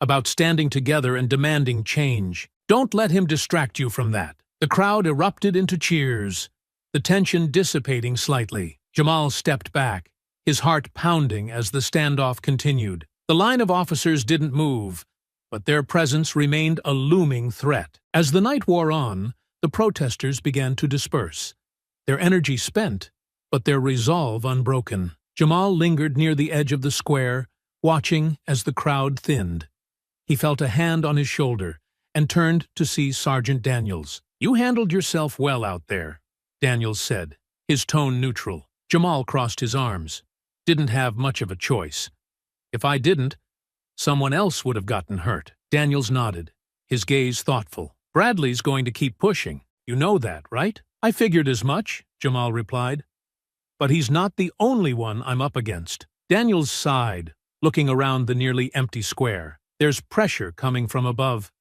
About standing together and demanding change. Don't let him distract you from that." The crowd erupted into cheers, the tension dissipating slightly. Jamal stepped back, his heart pounding as the standoff continued. The line of officers didn't move, but their presence remained a looming threat. As the night wore on, the protesters began to disperse, their energy spent, but their resolve unbroken. Jamal lingered near the edge of the square, watching as the crowd thinned. He felt a hand on his shoulder and turned to see Sergeant Daniels. "You handled yourself well out there," Daniels said, his tone neutral. Jamal crossed his arms. Didn't have much of a choice. If I didn't, someone else would have gotten hurt. Daniels nodded, his gaze thoughtful. Bradley's going to keep pushing. You know that, right? I figured as much, Jamal replied. But he's not the only one I'm up against. Daniels sighed, looking around the nearly empty square. There's pressure coming from above.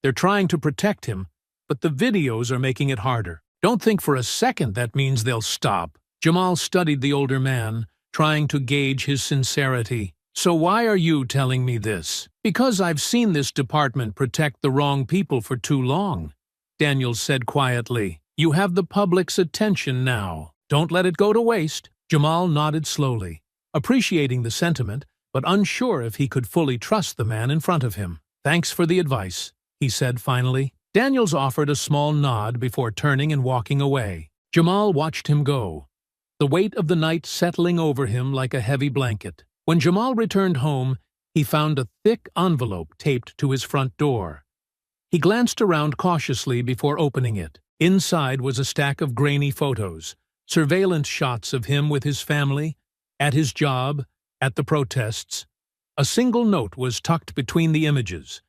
They're trying to protect him, but the videos are making it harder. Don't think for a second that means they'll stop. Jamal studied the older man, trying to gauge his sincerity. So why are you telling me this? Because I've seen this department protect the wrong people for too long, Daniels said quietly. You have the public's attention now. Don't let it go to waste. Jamal nodded slowly, appreciating the sentiment, but unsure if he could fully trust the man in front of him. Thanks for the advice, he said finally. Daniels offered a small nod before turning and walking away. Jamal watched him go, the weight of the night settling over him like a heavy blanket. When Jamal returned home, he found a thick envelope taped to his front door. He glanced around cautiously before opening it. Inside was a stack of grainy photos, surveillance shots of him with his family, at his job, at the protests. A single note was tucked between the images.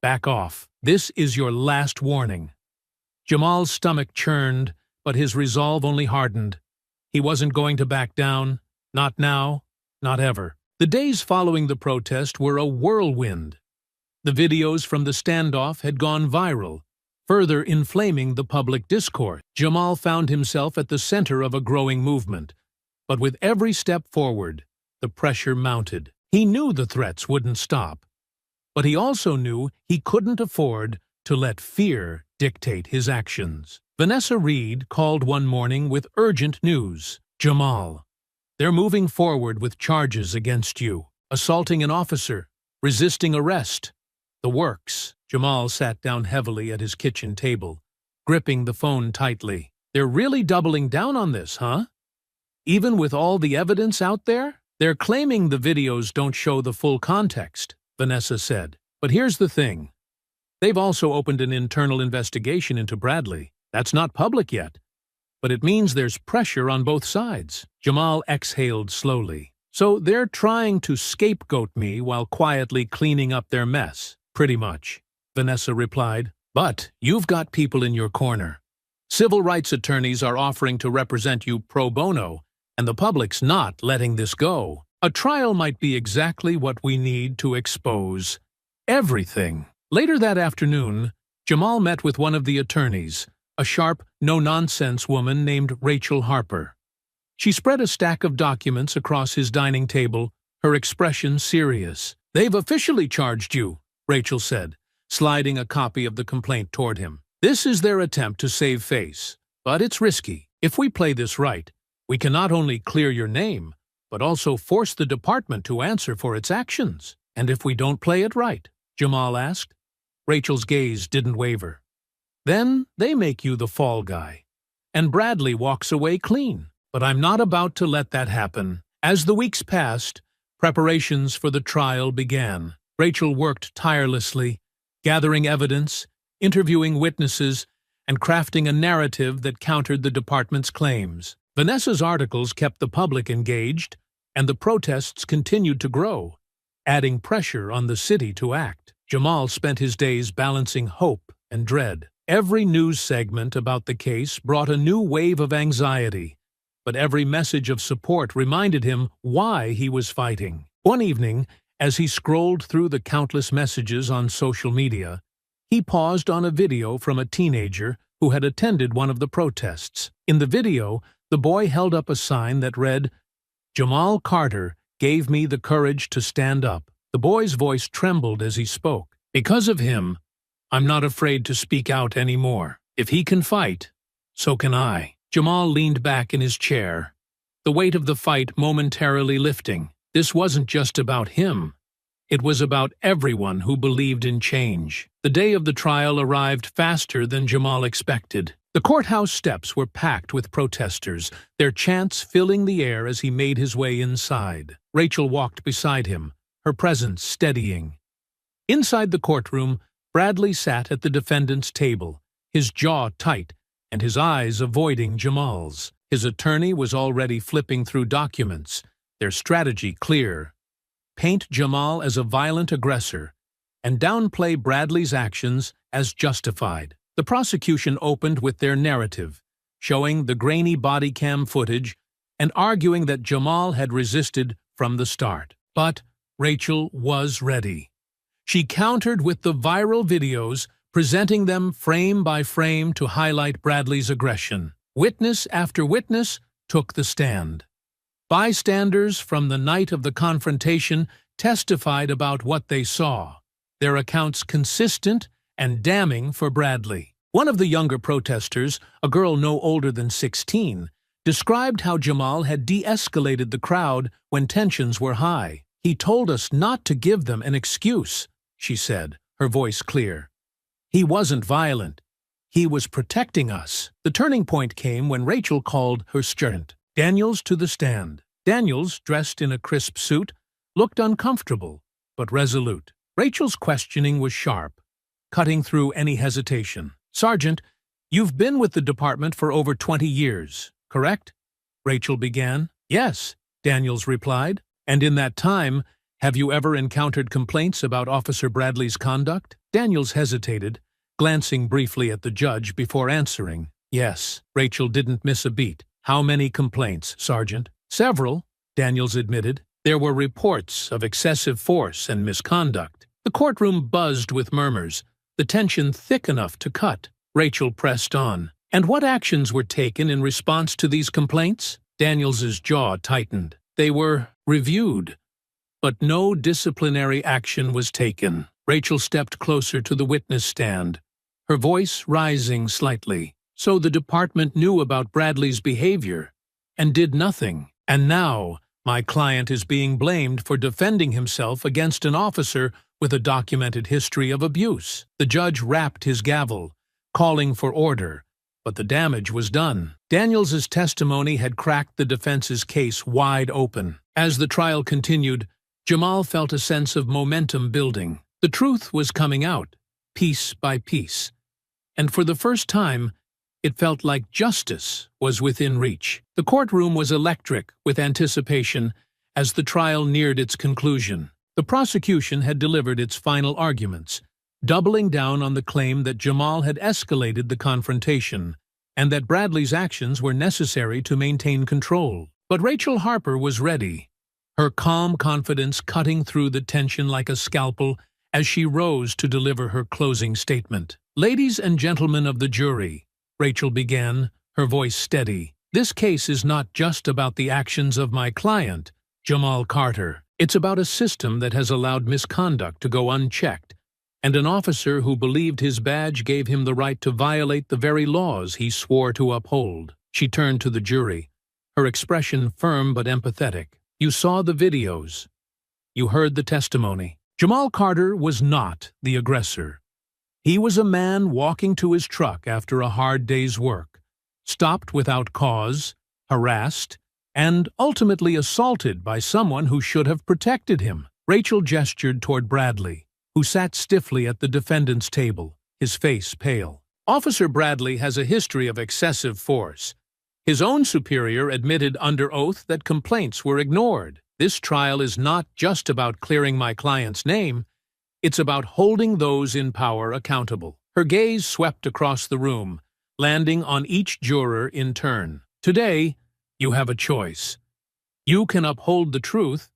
Back off. This is your last warning. Jamal's stomach churned, but his resolve only hardened. He wasn't going to back down. Not now, not ever. The days following the protest were a whirlwind. The videos from the standoff had gone viral, further inflaming the public discourse. Jamal found himself at the center of a growing movement, but with every step forward, the pressure mounted. He knew the threats wouldn't stop, but he also knew he couldn't afford to let fear dictate his actions. Vanessa Reed called one morning with urgent news. Jamal, they're moving forward with charges against you. Assaulting an officer, resisting arrest. The works. Jamal sat down heavily at his kitchen table, gripping the phone tightly. They're really doubling down on this, huh? Even with all the evidence out there? They're claiming the videos don't show the full context, Vanessa said. But here's the thing. They've also opened an internal investigation into Bradley. That's not public yet, but it means there's pressure on both sides. Jamal exhaled slowly. So they're trying to scapegoat me while quietly cleaning up their mess. Pretty much, Vanessa replied. But you've got people in your corner. Civil rights attorneys are offering to represent you pro bono, and the public's not letting this go. A trial might be exactly what we need to expose everything. Later that afternoon, Jamal met with one of the attorneys, a sharp, no-nonsense woman named Rachel Harper. She spread a stack of documents across his dining table, her expression serious. They've officially charged you, Rachel said, sliding a copy of the complaint toward him. This is their attempt to save face, but it's risky. If we play this right, we can not only clear your name, but also force the department to answer for its actions. And if we don't play it right? Jamal asked. Rachel's gaze didn't waver. Then they make you the fall guy, and Bradley walks away clean. But I'm not about to let that happen. As the weeks passed, preparations for the trial began. Rachel worked tirelessly, gathering evidence, interviewing witnesses, and crafting a narrative that countered the department's claims. Vanessa's articles kept the public engaged, and the protests continued to grow, adding pressure on the city to act. Jamal spent his days balancing hope and dread. Every news segment about the case brought a new wave of anxiety, but every message of support reminded him why he was fighting. One evening, as he scrolled through the countless messages on social media, he paused on a video from a teenager who had attended one of the protests. In the video, the boy held up a sign that read, "Jamal Carter gave me the courage to stand up." The boy's voice trembled as he spoke. "Because of him, I'm not afraid to speak out anymore. If he can fight, so can I." Jamal leaned back in his chair, the weight of the fight momentarily lifting. This wasn't just about him. It was about everyone who believed in change. The day of the trial arrived faster than Jamal expected. The courthouse steps were packed with protesters, their chants filling the air as he made his way inside. Rachel walked beside him, her presence steadying. Inside the courtroom, Bradley sat at the defendant's table, his jaw tight and his eyes avoiding Jamal's. His attorney was already flipping through documents, their strategy clear: paint Jamal as a violent aggressor and downplay Bradley's actions as justified. The prosecution opened with their narrative, showing the grainy body cam footage and arguing that Jamal had resisted from the start. But Rachel was ready. She countered with the viral videos, presenting them frame by frame to highlight Bradley's aggression. Witness after witness took the stand. Bystanders from the night of the confrontation testified about what they saw, their accounts consistent and damning for Bradley. One of the younger protesters, a girl no older than 16, described how Jamal had de-escalated the crowd when tensions were high. "He told us not to give them an excuse," she said, her voice clear. "He wasn't violent. He was protecting us." The turning point came when Rachel called her sergeant Daniels to the stand. Daniels, dressed in a crisp suit, looked uncomfortable, but resolute. Rachel's questioning was sharp, cutting through any hesitation. "Sergeant, you've been with the department for over 20 years, correct?" Rachel began. "Yes," Daniels replied. "And in that time, have you ever encountered complaints about Officer Bradley's conduct?" Daniels hesitated, glancing briefly at the judge before answering. "Yes." Rachel didn't miss a beat. "How many complaints, Sergeant?" "Several," Daniels admitted. "There were reports of excessive force and misconduct." The courtroom buzzed with murmurs, the tension thick enough to cut. Rachel pressed on. "And what actions were taken in response to these complaints?" Daniels's jaw tightened. "They were reviewed, but no disciplinary action was taken." Rachel stepped closer to the witness stand, her voice rising slightly. "So the department knew about Bradley's behavior and did nothing. And now my client is being blamed for defending himself against an officer with a documented history of abuse." The judge rapped his gavel, calling for order, but the damage was done. Daniels's testimony had cracked the defense's case wide open. As the trial continued, Jamal felt a sense of momentum building. The truth was coming out, piece by piece, and for the first time, it felt like justice was within reach. The courtroom was electric with anticipation as the trial neared its conclusion. The prosecution had delivered its final arguments, doubling down on the claim that Jamal had escalated the confrontation and that Bradley's actions were necessary to maintain control. But Rachel Harper was ready, her calm confidence cutting through the tension like a scalpel as she rose to deliver her closing statement. "Ladies and gentlemen of the jury," Rachel began, her voice steady, "this case is not just about the actions of my client, Jamal Carter. It's about a system that has allowed misconduct to go unchecked, and an officer who believed his badge gave him the right to violate the very laws he swore to uphold." She turned to the jury, her expression firm but empathetic. "You saw the videos. You heard the testimony. Jamal Carter was not the aggressor. He was a man walking to his truck after a hard day's work, stopped without cause, harassed, and ultimately assaulted by someone who should have protected him." Rachel gestured toward Bradley, who sat stiffly at the defendant's table, his face pale. "Officer Bradley has a history of excessive force. His own superior admitted under oath that complaints were ignored. This trial is not just about clearing my client's name, it's about holding those in power accountable." Her gaze swept across the room, landing on each juror in turn. "Today, you have a choice. You can uphold the truth,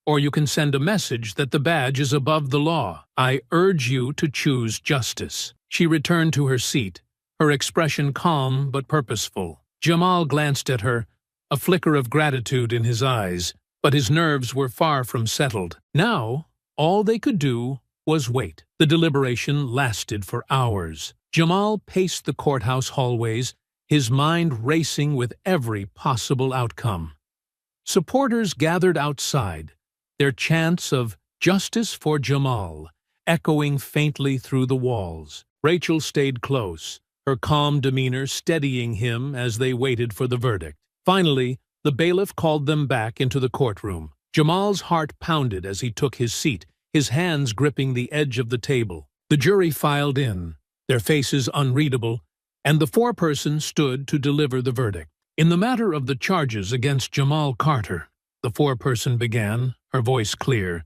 or you can send a message that the badge is above the law. I urge you to choose justice." She returned to her seat, her expression calm but purposeful. Jamal glanced at her, a flicker of gratitude in his eyes, but his nerves were far from settled. Now, all they could do was wait. The deliberation lasted for hours. Jamal paced the courthouse hallways, his mind racing with every possible outcome. Supporters gathered outside, their chants of "Justice for Jamal" echoing faintly through the walls. Rachel stayed close, her calm demeanor steadying him as they waited for the verdict. Finally, the bailiff called them back into the courtroom. Jamal's heart pounded as he took his seat, his hands gripping the edge of the table. The jury filed in, their faces unreadable, and the foreperson stood to deliver the verdict. In the matter of the charges against Jamal Carter, the foreperson began, her voice clear,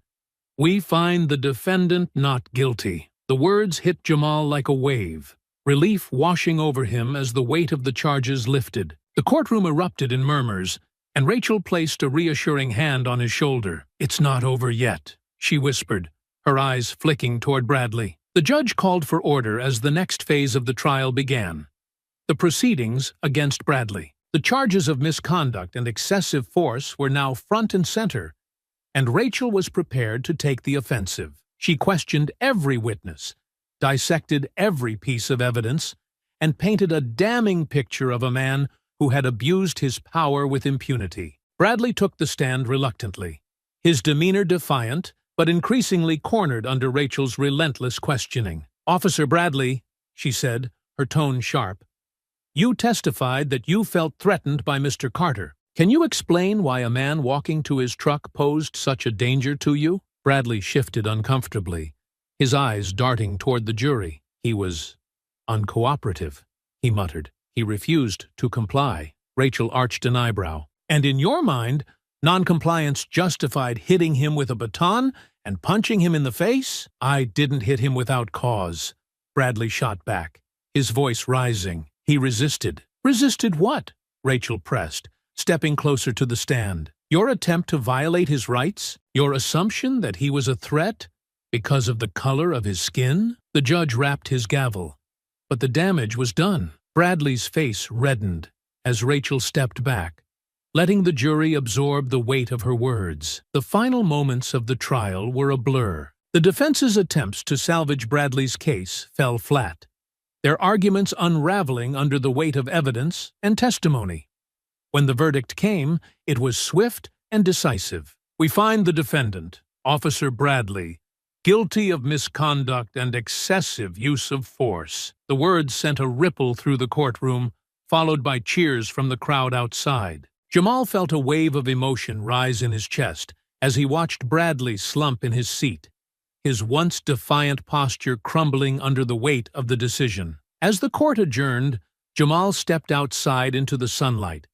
we find the defendant not guilty. The words hit Jamal like a wave, relief washing over him as the weight of the charges lifted. The courtroom erupted in murmurs, and Rachel placed a reassuring hand on his shoulder. It's not over yet, she whispered, her eyes flicking toward Bradley. The judge called for order as the next phase of the trial began. The proceedings against Bradley. The charges of misconduct and excessive force were now front and center, and Rachel was prepared to take the offensive. She questioned every witness, dissected every piece of evidence, and painted a damning picture of a man who had abused his power with impunity. Bradley took the stand reluctantly, his demeanor defiant, but increasingly cornered under Rachel's relentless questioning. Officer Bradley, she said, her tone sharp, you testified that you felt threatened by Mr. Carter. Can you explain why a man walking to his truck posed such a danger to you? Bradley shifted uncomfortably, his eyes darting toward the jury. He was uncooperative, he muttered. He refused to comply. Rachel arched an eyebrow. And in your mind, noncompliance justified hitting him with a baton and punching him in the face? I didn't hit him without cause, Bradley shot back, his voice rising. He resisted. Resisted what? Rachel pressed, stepping closer to the stand. Your attempt to violate his rights? Your assumption that he was a threat because of the color of his skin? The judge rapped his gavel, but the damage was done. Bradley's face reddened as Rachel stepped back, letting the jury absorb the weight of her words. The final moments of the trial were a blur. The defense's attempts to salvage Bradley's case fell flat, their arguments unraveling under the weight of evidence and testimony. When the verdict came, it was swift and decisive. We find the defendant, Officer Bradley, guilty of misconduct and excessive use of force. The words sent a ripple through the courtroom, followed by cheers from the crowd outside. Jamal felt a wave of emotion rise in his chest as he watched Bradley slump in his seat, his once defiant posture crumbling under the weight of the decision. As the court adjourned, Jamal stepped outside into the sunlight,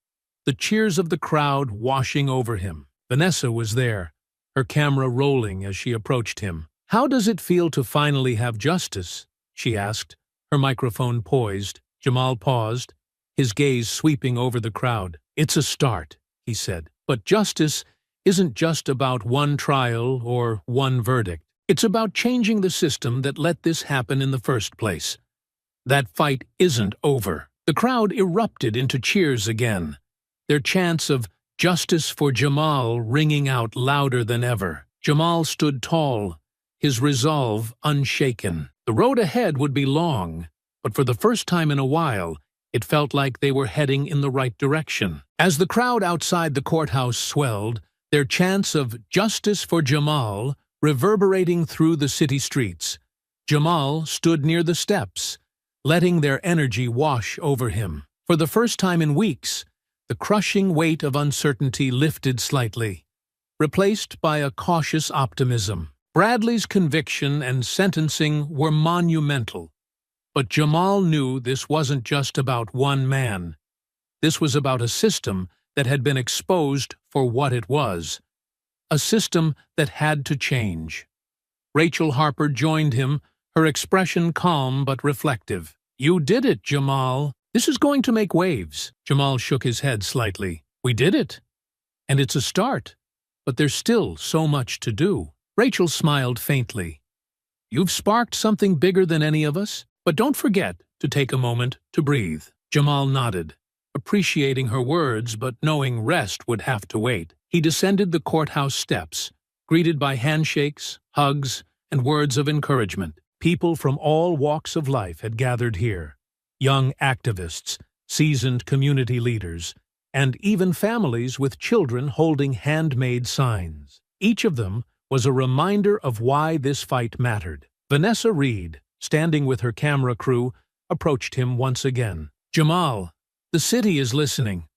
the cheers of the crowd washing over him. Vanessa was there, her camera rolling as she approached him. How does it feel to finally have justice? She asked, her microphone poised. Jamal paused, his gaze sweeping over the crowd. It's a start, he said. But justice isn't just about one trial or one verdict. It's about changing the system that let this happen in the first place. That fight isn't over. The crowd erupted into cheers again, their chants of justice for Jamal ringing out louder than ever. Jamal stood tall, his resolve unshaken. The road ahead would be long, but for the first time in a while, it felt like they were heading in the right direction. As the crowd outside the courthouse swelled, their chants of justice for Jamal reverberating through the city streets, Jamal stood near the steps, letting their energy wash over him. For the first time in weeks, the crushing weight of uncertainty lifted slightly, replaced by a cautious optimism. Bradley's conviction and sentencing were monumental, but Jamal knew this wasn't just about one man. This was about a system that had been exposed for what it was, a system that had to change. Rachel Harper joined him, her expression calm but reflective. You did it, Jamal. This is going to make waves. Jamal shook his head slightly. We did it. And it's a start. But there's still so much to do. Rachel smiled faintly. You've sparked something bigger than any of us, but don't forget to take a moment to breathe. Jamal nodded, appreciating her words but knowing rest would have to wait. He descended the courthouse steps, greeted by handshakes, hugs, and words of encouragement. People from all walks of life had gathered here. Young activists, seasoned community leaders, and even families with children holding handmade signs. Each of them was a reminder of why this fight mattered. Vanessa Reed, standing with her camera crew, approached him once again. Jamal, the city is listening.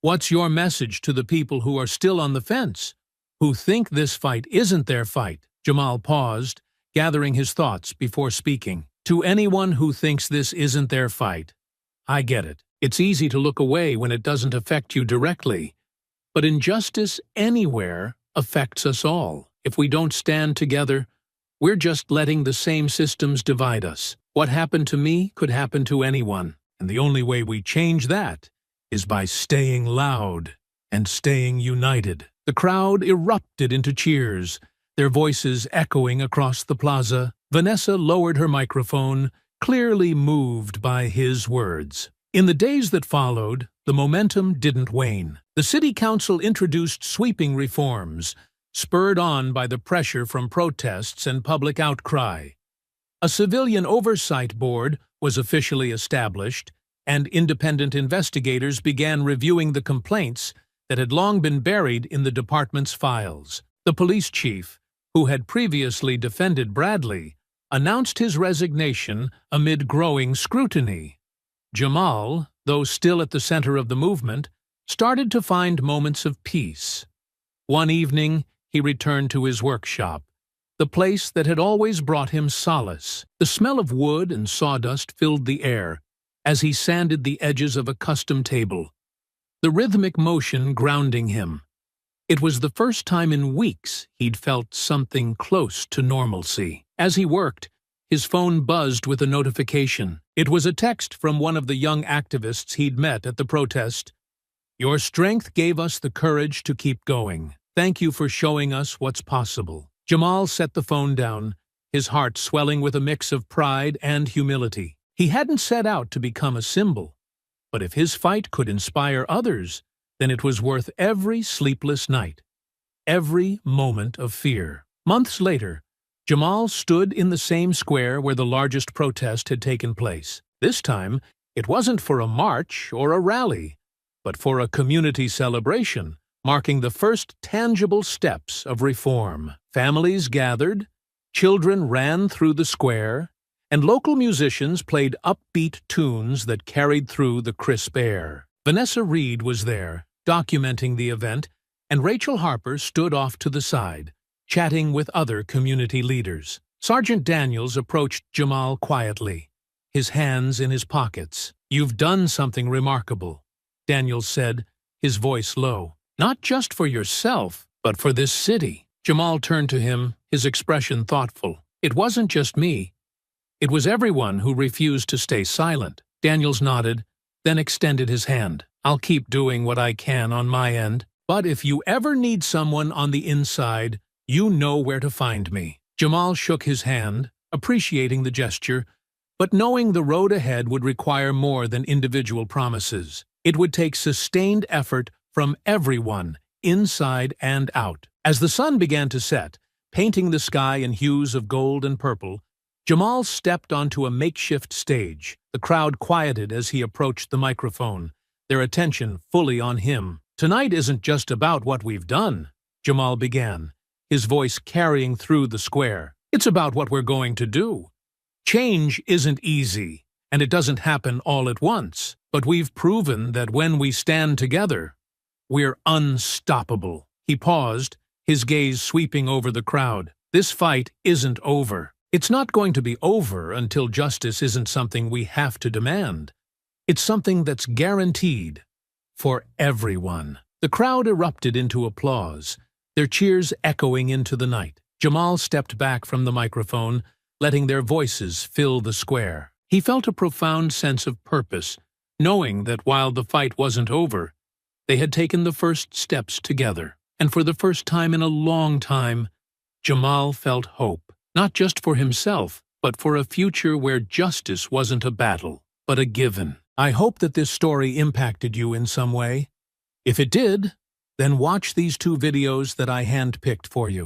What's your message to the people who are still on the fence, who think this fight isn't their fight? Jamal paused, gathering his thoughts before speaking. To anyone who thinks this isn't their fight, I get it. It's easy to look away when it doesn't affect you directly, but injustice anywhere affects us all. If we don't stand together, we're just letting the same systems divide us. What happened to me could happen to anyone, and the only way we change that is by staying loud and staying united. The crowd erupted into cheers, their voices echoing across the plaza. Vanessa lowered her microphone, clearly moved by his words. In the days that followed, the momentum didn't wane. The city council introduced sweeping reforms, spurred on by the pressure from protests and public outcry. A civilian oversight board was officially established, and independent investigators began reviewing the complaints that had long been buried in the department's files. The police chief, who had previously defended Bradley, announced his resignation amid growing scrutiny. Jamal, though still at the center of the movement, started to find moments of peace. One evening, he returned to his workshop, the place that had always brought him solace. The smell of wood and sawdust filled the air as he sanded the edges of a custom table, the rhythmic motion grounding him. It was the first time in weeks he'd felt something close to normalcy. As he worked, his phone buzzed with a notification. It was a text from one of the young activists he'd met at the protest. "Your strength gave us the courage to keep going. Thank you for showing us what's possible." Jamal set the phone down, his heart swelling with a mix of pride and humility. He hadn't set out to become a symbol, but if his fight could inspire others, then it was worth every sleepless night, every moment of fear. Months later, Jamal stood in the same square where the largest protest had taken place. This time, it wasn't for a march or a rally, but for a community celebration, marking the first tangible steps of reform. Families gathered, children ran through the square, and local musicians played upbeat tunes that carried through the crisp air. Vanessa Reed was there, documenting the event, and Rachel Harper stood off to the side, chatting with other community leaders. Sergeant Daniels approached Jamal quietly, his hands in his pockets. "You've done something remarkable," Daniels said, his voice low. "Not just for yourself, but for this city." Jamal turned to him, his expression thoughtful. "It wasn't just me. It was everyone who refused to stay silent." Daniels nodded, then extended his hand. "I'll keep doing what I can on my end, but if you ever need someone on the inside, you know where to find me." Jamal shook his hand, appreciating the gesture, but knowing the road ahead would require more than individual promises. It would take sustained effort from everyone, inside and out. As the sun began to set, painting the sky in hues of gold and purple, Jamal stepped onto a makeshift stage. The crowd quieted as he approached the microphone, their attention fully on him. "Tonight isn't just about what we've done," Jamal began, his voice carrying through the square. "It's about what we're going to do. Change isn't easy, and it doesn't happen all at once, but we've proven that when we stand together, we're unstoppable." He paused, his gaze sweeping over the crowd. "This fight isn't over. It's not going to be over until justice isn't something we have to demand. It's something that's guaranteed for everyone." The crowd erupted into applause, their cheers echoing into the night. Jamal stepped back from the microphone, letting their voices fill the square. He felt a profound sense of purpose, knowing that while the fight wasn't over, they had taken the first steps together. And for the first time in a long time, Jamal felt hope, not just for himself, but for a future where justice wasn't a battle, but a given. I hope that this story impacted you in some way. If it did, then watch these 2 videos that I handpicked for you.